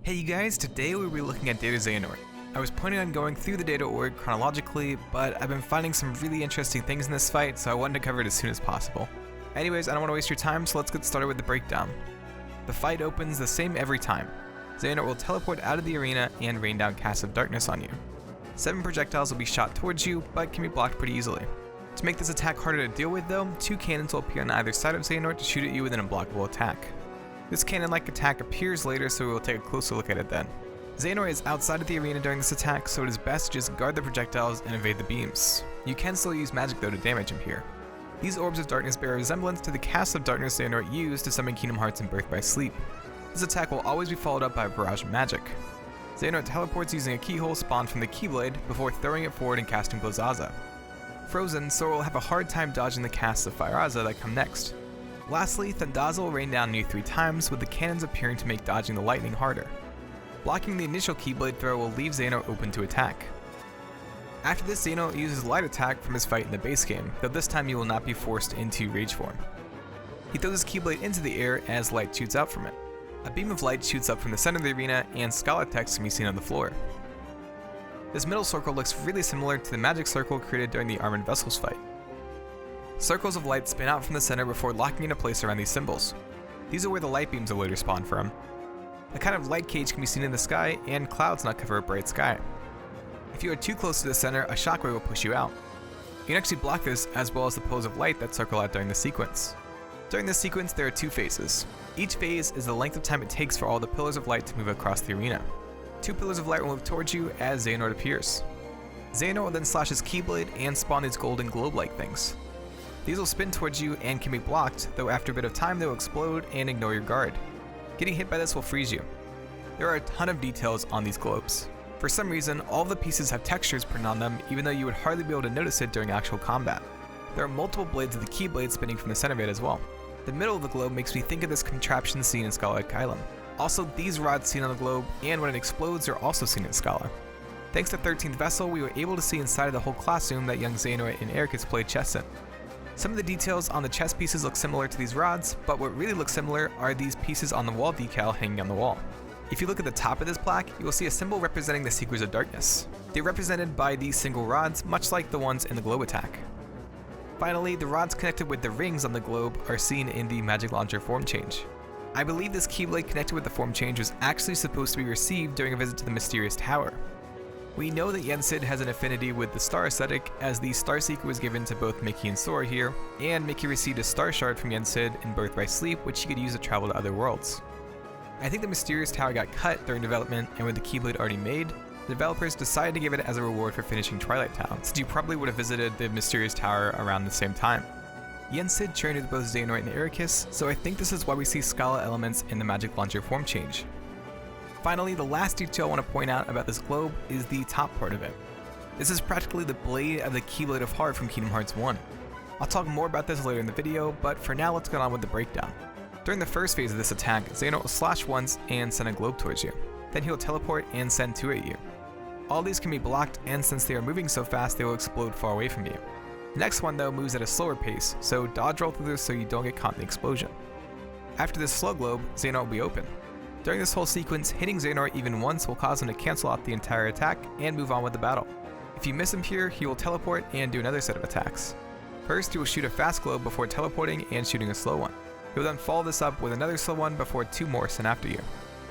Hey you guys, today we'll be looking at Data-Xehanort. I was planning on going through the data org chronologically, but I've been finding some really interesting things in this fight, so I wanted to cover it as soon as possible. Anyways, I don't want to waste your time, so let's get started with the breakdown. The fight opens the same every time. Xehanort will teleport out of the arena and rain down casts of darkness on you. 7 projectiles will be shot towards you, but can be blocked pretty easily. To make this attack harder to deal with though, 2 cannons will appear on either side of Xehanort to shoot at you with an unblockable attack. This cannon-like attack appears later, so we will take a closer look at it then. Xehanort is outside of the arena during this attack, so it is best to just guard the projectiles and evade the beams. You can still use magic though to damage him here. These orbs of darkness bear a resemblance to the casts of darkness Xehanort used to summon Kingdom Hearts in Birth by Sleep. This attack will always be followed up by a barrage of magic. Xehanort teleports using a keyhole spawned from the Keyblade before throwing it forward and casting Bio-Roxas. Frozen, Sora will have a hard time dodging the casts of Fire-Raza that come next. Lastly, Thundaza will rain down on you 3 times, with the cannons appearing to make dodging the lightning harder. Blocking the initial Keyblade throw will leave Xehanort open to attack. After this, Xehanort uses light attack from his fight in the base game, though this time you will not be forced into rage form. He throws his Keyblade into the air as light shoots out from it. A beam of light shoots up from the center of the arena, and Scarlet text can be seen on the floor. This middle circle looks really similar to the magic circle created during the Armored Vessels fight. Circles of light spin out from the center before locking into place around these symbols. These are where the light beams will later spawn from. A kind of light cage can be seen in the sky, and clouds not cover a bright sky. If you are too close to the center, a shockwave will push you out. You can actually block this as well as the pillars of light that circle out during the sequence. During this sequence, there are 2 phases. Each phase is the length of time it takes for all the pillars of light to move across the arena. 2 pillars of light will move towards you as Xehanort appears. Xehanort will then slash his Keyblade and spawn these golden globe-like things. These will spin towards you and can be blocked, though after a bit of time they will explode and ignore your guard. Getting hit by this will freeze you. There are a ton of details on these globes. For some reason, all of the pieces have textures printed on them, even though you would hardly be able to notice it during actual combat. There are multiple blades of the Keyblade spinning from the center of it as well. The middle of the globe makes me think of this contraption seen in Scala Island. Also, these rods seen on the globe, and when it explodes, are also seen in Scala. Thanks to 13th Vessel, we were able to see inside of the whole classroom that young Xehanort and Ericus played chess in. Some of the details on the chess pieces look similar to these rods, but what really looks similar are these pieces on the wall decal hanging on the wall. If you look at the top of this plaque, you will see a symbol representing the Seekers of Darkness. They're represented by these single rods, much like the ones in the globe attack. Finally, the rods connected with the rings on the globe are seen in the Magic Launcher form change. I believe this Keyblade connected with the form change was actually supposed to be received during a visit to the Mysterious Tower. We know that Yensid has an affinity with the Star aesthetic, as the Star Seeker was given to both Mickey and Sora here, and Mickey received a Star Shard from Yensid in Birth by Sleep, which he could use to travel to other worlds. I think the Mysterious Tower got cut during development, and with the Keyblade already made, the developers decided to give it as a reward for finishing Twilight Town, since you probably would have visited the Mysterious Tower around the same time. Yensid trained with both Xehanort and Ericus, so I think this is why we see Scala elements in the Magic Launcher form change. Finally, the last detail I want to point out about this globe is the top part of it. This is practically the blade of the Keyblade of Heart from Kingdom Hearts 1. I'll talk more about this later in the video, but for now let's get on with the breakdown. During the first phase of this attack, Xehanort will slash once and send a globe towards you. Then he'll teleport and send 2 at you. All these can be blocked, and since they are moving so fast, they will explode far away from you. The next one though moves at a slower pace, so dodge roll through this so you don't get caught in the explosion. After this slow globe, Xehanort will be open. During this whole sequence, hitting Xehanort even once will cause him to cancel out the entire attack and move on with the battle. If you miss him here, he will teleport and do another set of attacks. First, he will shoot a fast globe before teleporting and shooting a slow one. He will then follow this up with another slow one before 2 more sent after you.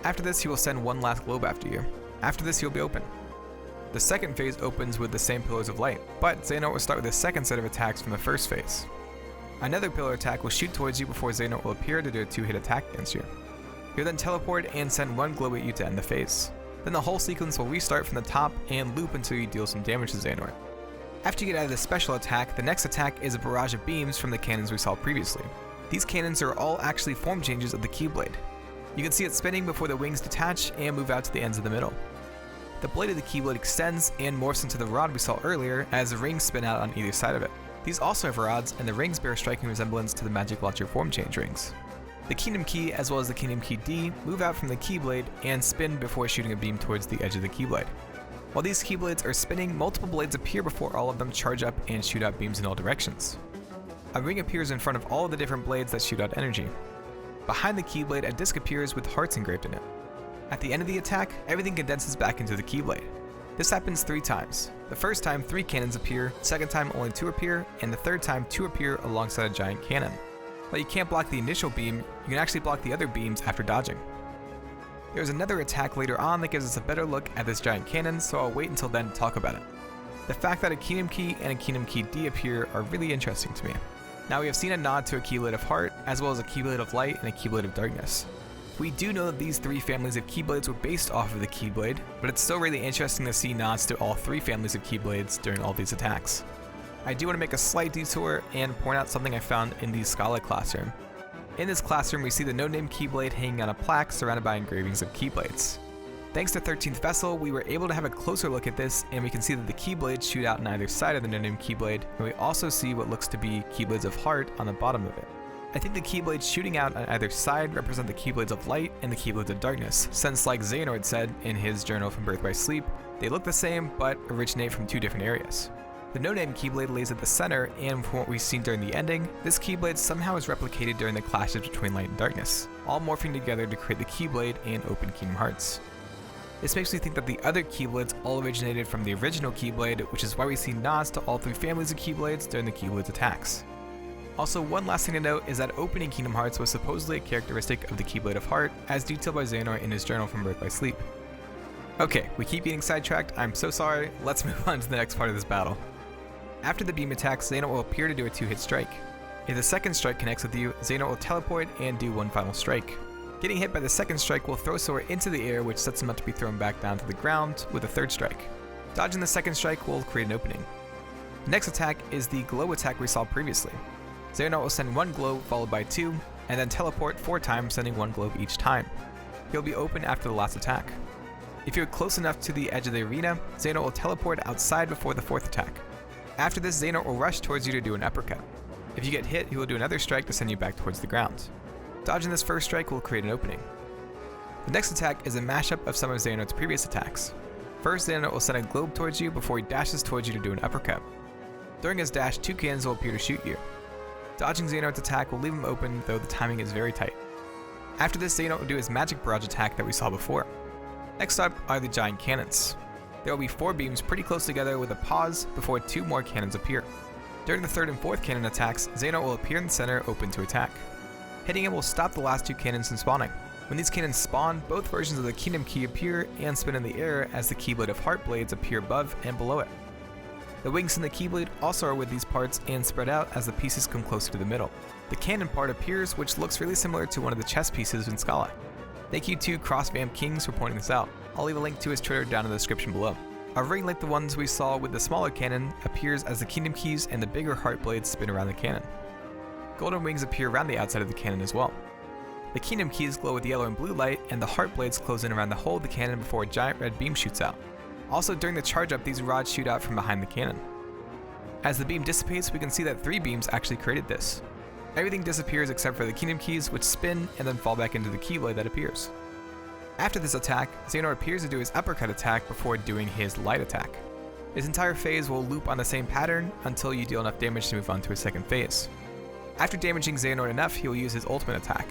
After this, he will send 1 last globe after you. After this, he will be open. The second phase opens with the same pillars of light, but Xehanort will start with a second set of attacks from the first phase. Another pillar attack will shoot towards you before Xehanort will appear to do a 2-hit attack against you. He'll then teleport and send 1 globe at you to end the phase. Then the whole sequence will restart from the top and loop until you deal some damage to Xehanort. After you get out of the special attack, the next attack is a barrage of beams from the cannons we saw previously. These cannons are all actually form changes of the Keyblade. You can see it spinning before the wings detach and move out to the ends of the middle. The blade of the Keyblade extends and morphs into the rod we saw earlier as the rings spin out on either side of it. These also have rods, and the rings bear a striking resemblance to the Magic Launcher form change rings. The Kingdom Key as well as the Kingdom Key D move out from the Keyblade and spin before shooting a beam towards the edge of the Keyblade. While these Keyblades are spinning, multiple blades appear before all of them charge up and shoot out beams in all directions. A ring appears in front of all of the different blades that shoot out energy. Behind the Keyblade, a disc appears with hearts engraved in it. At the end of the attack, everything condenses back into the Keyblade. This happens 3 times. The first time 3 cannons appear, second time only 2 appear, and the third time 2 appear alongside a giant cannon. While you can't block the initial beam, you can actually block the other beams after dodging. There's another attack later on that gives us a better look at this giant cannon, so I'll wait until then to talk about it. The fact that a Kingdom Key and a Kingdom Key D appear are really interesting to me. Now we have seen a nod to a Keyblade of Heart, as well as a Keyblade of Light and a Keyblade of Darkness. We do know that these 3 families of Keyblades were based off of the Keyblade, but it's still really interesting to see nods to all 3 families of Keyblades during all these attacks. I do want to make a slight detour and point out something I found in the Scala classroom. In this classroom, we see the no-name Keyblade hanging on a plaque surrounded by engravings of Keyblades. Thanks to 13th Vessel, we were able to have a closer look at this, and we can see that the Keyblades shoot out on either side of the no-name Keyblade, and we also see what looks to be Keyblades of Heart on the bottom of it. I think the Keyblades shooting out on either side represent the Keyblades of Light and the Keyblades of Darkness, since like Xehanort said in his journal from Birth by Sleep, they look the same but originate from 2 different areas. The no-name Keyblade lays at the center, and from what we've seen during the ending, this Keyblade somehow is replicated during the clashes between Light and Darkness, all morphing together to create the Keyblade and open Kingdom Hearts. This makes me think that the other Keyblades all originated from the original Keyblade, which is why we see nods to all 3 families of Keyblades during the Keyblades attacks. Also, one last thing to note is that opening Kingdom Hearts was supposedly a characteristic of the Keyblade of Heart, as detailed by Xehanort in his journal from Birth by Sleep. Okay, we keep getting sidetracked, I'm so sorry, let's move on to the next part of this battle. After the beam attacks, Xehanort will appear to do a 2-hit strike. If the second strike connects with you, Xehanort will teleport and do one final strike. Getting hit by the second strike will throw Sora into the air, which sets him up to be thrown back down to the ground with a third strike. Dodging the second strike will create an opening. The next attack is the glow attack we saw previously. Xehanort will send 1 globe followed by 2, and then teleport 4 times, sending 1 globe each time. He'll be open after the last attack. If you're close enough to the edge of the arena, Xehanort will teleport outside before the 4th attack. After this, Xehanort will rush towards you to do an uppercut. If you get hit, he will do another strike to send you back towards the ground. Dodging this first strike will create an opening. The next attack is a mashup of some of Xehanort's previous attacks. First, Xehanort will send a globe towards you before he dashes towards you to do an uppercut. During his dash, 2 cannons will appear to shoot you. Dodging Xehanort's attack will leave him open, though the timing is very tight. After this, Xehanort will do his magic barrage attack that we saw before. Next up are the giant cannons. There will be 4 beams pretty close together with a pause before 2 more cannons appear. During the 3rd and 4th cannon attacks, Xehanort will appear in the center open to attack. Hitting it will stop the last 2 cannons from spawning. When these cannons spawn, both versions of the Kingdom Key appear and spin in the air as the Keyblade of Heart blades appear above and below it. The wings in the Keyblade also are with these parts and spread out as the pieces come closer to the middle. The cannon part appears, which looks really similar to one of the chess pieces in Scala. Thank you to CrossVamp Kings for pointing this out. I'll leave a link to his Twitter down in the description below. A ring like the ones we saw with the smaller cannon appears as the Kingdom Keys and the bigger heart blades spin around the cannon. Golden wings appear around the outside of the cannon as well. The Kingdom Keys glow with yellow and blue light, and the heart blades close in around the hole of the cannon before a giant red beam shoots out. Also, during the charge up, these rods shoot out from behind the cannon. As the beam dissipates, we can see that 3 beams actually created this. Everything disappears except for the Kingdom Keys, which spin and then fall back into the Keyblade that appears. After this attack, Xehanort appears to do his uppercut attack before doing his light attack. His entire phase will loop on the same pattern until you deal enough damage to move on to his second phase. After damaging Xehanort enough, he will use his ultimate attack.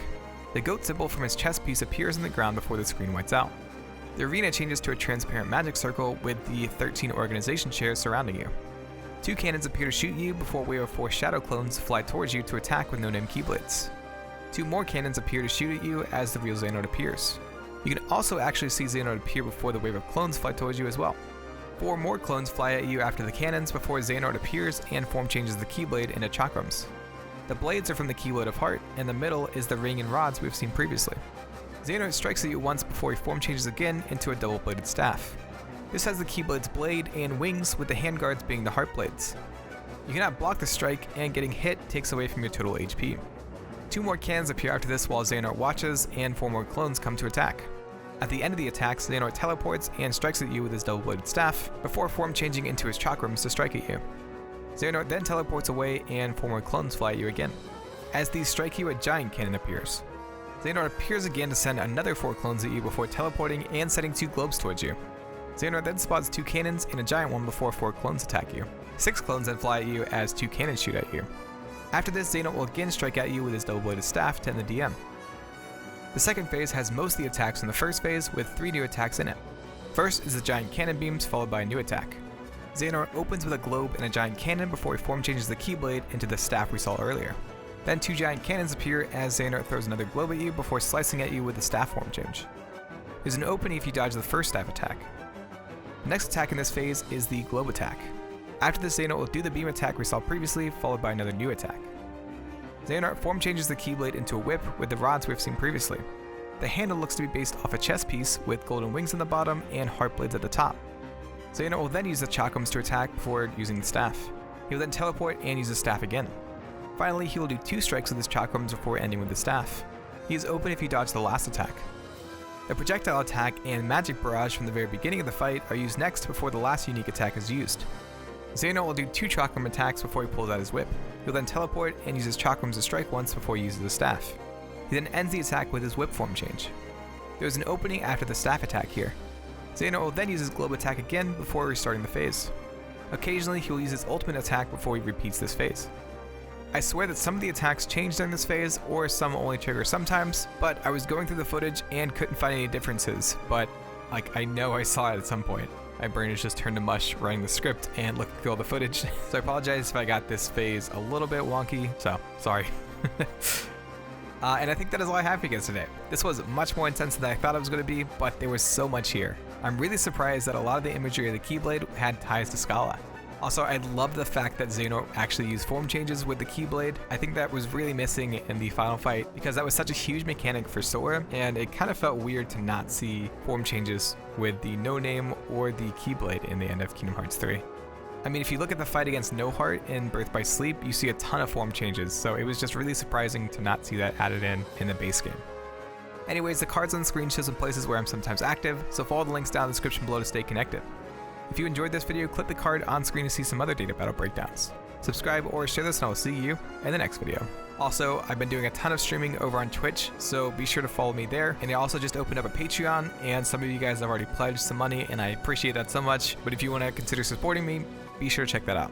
The goat symbol from his chest piece appears on the ground before the screen whites out. The arena changes to a transparent magic circle with the 13 organization chairs surrounding you. 2 cannons appear to shoot you before a wave of 4 shadow clones fly towards you to attack with no-name Keyblades. 2 more cannons appear to shoot at you as the real Xehanort appears. You can also actually see Xehanort appear before the wave of clones fly towards you as well. 4 more clones fly at you after the cannons before Xehanort appears and form changes the Keyblade into chakrams. The blades are from the Keyblade of Heart, and the middle is the ring and rods we've seen previously. Xehanort strikes at you once before he form changes again into a double-bladed staff. This has the Keyblade's blade and wings, with the handguards being the heart blades. You cannot block the strike, and getting hit takes away from your total HP. 2 more cannons appear after this while Xehanort watches, and 4 more clones come to attack. At the end of the attacks, Xehanort teleports and strikes at you with his double-bladed staff, before form changing into his chakrams to strike at you. Xehanort then teleports away and 4 more clones fly at you again. As these strike you, a giant cannon appears. Xehanort appears again to send another 4 clones at you before teleporting and sending 2 globes towards you. Xehanort then spots 2 cannons and a giant one before 4 clones attack you. 6 clones then fly at you as 2 cannons shoot at you. After this, Xehanort will again strike at you with his double-bladed staff to end the DM. The second phase has most of the attacks from the first phase, with 3 new attacks in it. First is the giant cannon beams, followed by a new attack. Xehanort opens with a globe and a giant cannon before he form changes the Keyblade into the staff we saw earlier. Then 2 giant cannons appear as Xehanort throws another globe at you before slicing at you with the staff form change. There's an opening if you dodge the first staff attack. The next attack in this phase is the globe attack. After this, Xehanort will do the beam attack we saw previously, followed by another new attack. Xehanort form changes the Keyblade into a whip with the rods we've seen previously. The handle looks to be based off a chess piece with golden wings on the bottom and heart blades at the top. Xehanort will then use the chakrams to attack before using the staff. He will then teleport and use the staff again. Finally, he will do 2 strikes with his chakrams before ending with the staff. He is open if you dodge the last attack. The projectile attack and magic barrage from the very beginning of the fight are used next before the last unique attack is used. Xehanort will do 2 chakram attacks before he pulls out his whip. He'll then teleport and use his chakrams to strike once before he uses the staff. He then ends the attack with his whip form change. There is an opening after the staff attack here. Xehanort will then use his globe attack again before restarting the phase. Occasionally, he will use his ultimate attack before he repeats this phase. I swear that some of the attacks change during this phase, or some only trigger sometimes, but I was going through the footage and couldn't find any differences, but I know I saw it at some point. My brain has just turned to mush running the script and looking through all the footage, so I apologize if I got this phase a little bit wonky, so sorry. And I think that is all I have for you guys today. This was much more intense than I thought it was going to be, but there was so much here. I'm really surprised that a lot of the imagery of the Keyblade had ties to Scala. Also, I love the fact that Xehanort actually used form changes with the Keyblade. I think that was really missing in the final fight because that was such a huge mechanic for Sora, and it kind of felt weird to not see form changes with the No Name or the Keyblade in the end of Kingdom Hearts 3. I mean, if you look at the fight against No Heart in Birth by Sleep, you see a ton of form changes, so it was just really surprising to not see that added in the base game. Anyways, the cards on the screen show some places where I'm sometimes active, so follow the links down in the description below to stay connected. If you enjoyed this video, click the card on screen to see some other data battle breakdowns. Subscribe or share this and I will see you in the next video. Also, I've been doing a ton of streaming over on Twitch, so be sure to follow me there. And I also just opened up a Patreon, and some of you guys have already pledged some money, and I appreciate that so much. But if you want to consider supporting me, be sure to check that out.